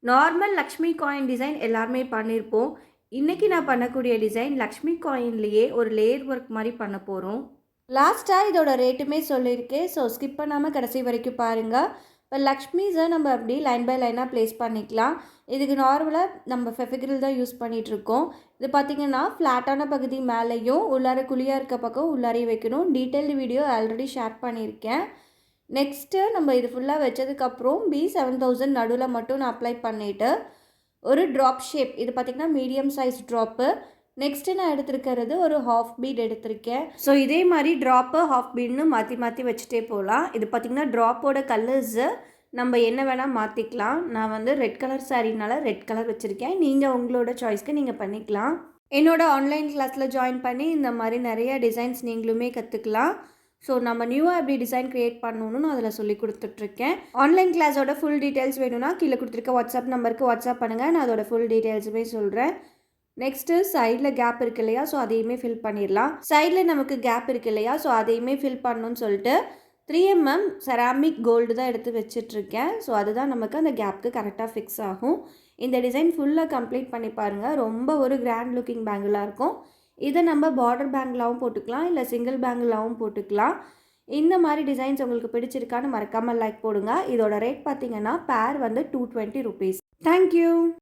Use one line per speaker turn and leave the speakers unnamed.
Normal Lakshmi coin design எல்லாருமே பண்ணியிருப்போம். இன்றைக்கி நான் பண்ணக்கூடிய டிசைன் லக்ஷ்மி காயின்லேயே ஒரு லேயர் ஒர்க் மாதிரி பண்ண போகிறோம். லாஸ்ட்டாக இதோட ரேட்டுமே சொல்லியிருக்கேன். ஸோ ஸ்கிப் பண்ணாமல் கடைசி வரைக்கும் பாருங்கள். இப்போ லக்ஷ்மிஸை நம்ம அப்படி லைன் பை லைனாக ப்ளேஸ் பண்ணிக்கலாம். இதுக்கு நார்மலாக நம்ம ஃபெஃபிக்ரில் தான் யூஸ் பண்ணிகிட்ருக்கோம். இது பார்த்திங்கன்னா ஃப்ளாட்டான பகுதி மேலேயும் உள்ளார குழியாக இருக்க பக்கம் உள்ளாரையும் வைக்கணும். டீட்டெயில்டு வீடியோ ஆல்ரெடி ஷேர் பண்ணியிருக்கேன். நெக்ஸ்ட்டு நம்ம இது ஃபுல்லாக வச்சதுக்கப்புறம் B7000 நடுவில் மட்டும் நான் அப்ளை பண்ணிவிட்டு ஒரு ட்ராப் ஷேப், இது பார்த்திங்கன்னா மீடியம் சைஸ் ட்ராப்பு. நெக்ஸ்ட்டு நான் எடுத்துருக்கிறது ஒரு ஹாஃப் பீட் எடுத்திருக்கேன். ஸோ இதே மாதிரி ட்ராப்பு ஹாஃப் பீட்னு மாற்றி மாற்றி வச்சுட்டே போகலாம். இது பார்த்திங்கன்னா ட்ராப்போட கலர்ஸு நம்ம என்ன வேணால் மாற்றிக்கலாம். நான் வந்து ரெட் கலர் சாரீனால ரெட் கலர் வச்சுருக்கேன். நீங்கள் உங்களோட சாய்ஸ்க்கு நீங்கள் பண்ணிக்கலாம். என்னோடய ஆன்லைன் கிளாஸில் ஜாயின் பண்ணி இந்த மாதிரி நிறைய டிசைன்ஸ் நீங்களுமே கற்றுக்கலாம். ஸோ நம்ம நியூவாக எப்படி டிசைன் க்ரியேட் பண்ணணும்னு நான் அதில் சொல்லி கொடுத்துட்ருக்கேன். ஆன்லைன் கிளாஸோட ஃபுல் டீட்டெயில்ஸ் வேணும்னா கீழே கொடுத்துருக்க வாட்ஸ்அப் நம்பருக்கு வாட்ஸ்அப் பண்ணுங்கள். நான் அதோட ஃபுல் டீட்டெயில்ஸுமே சொல்கிறேன். நெக்ஸ்ட்டு சைடில் கேப் இருக்குது இல்லையா, ஸோ அதையுமே ஃபில் பண்ணிடலாம். சைடில் நமக்கு கேப் இருக்குது இல்லையா, ஸோ அதையுமே ஃபில் பண்ணணும்னு சொல்லிட்டு 3mm செராமிக் கோல்டு தான் எடுத்து வச்சிட்ருக்கேன். ஸோ அதுதான் நமக்கு அந்த கேப்புக்கு கரெக்டாக ஃபிக்ஸ் ஆகும். இந்த டிசைன் ஃபுல்லாக கம்ப்ளீட் பண்ணி பாருங்கள். ரொம்ப ஒரு கிராண்ட் லுக்கிங் பேங்கிளாக இருக்கும். இதை நம்ம பார்டர் பேங்கிளாகவும் போட்டுக்கலாம், இல்லை சிங்கிள் பேங்கிளாகவும் போட்டுக்கலாம். இந்த மாதிரி டிசைன்ஸ் உங்களுக்கு பிடிச்சிருக்கான்னு மறக்காமல் லைக் போடுங்க. இதோட ரேட் பார்த்திங்கன்னா பேர் வந்து 220 rupees. தேங்க்யூ.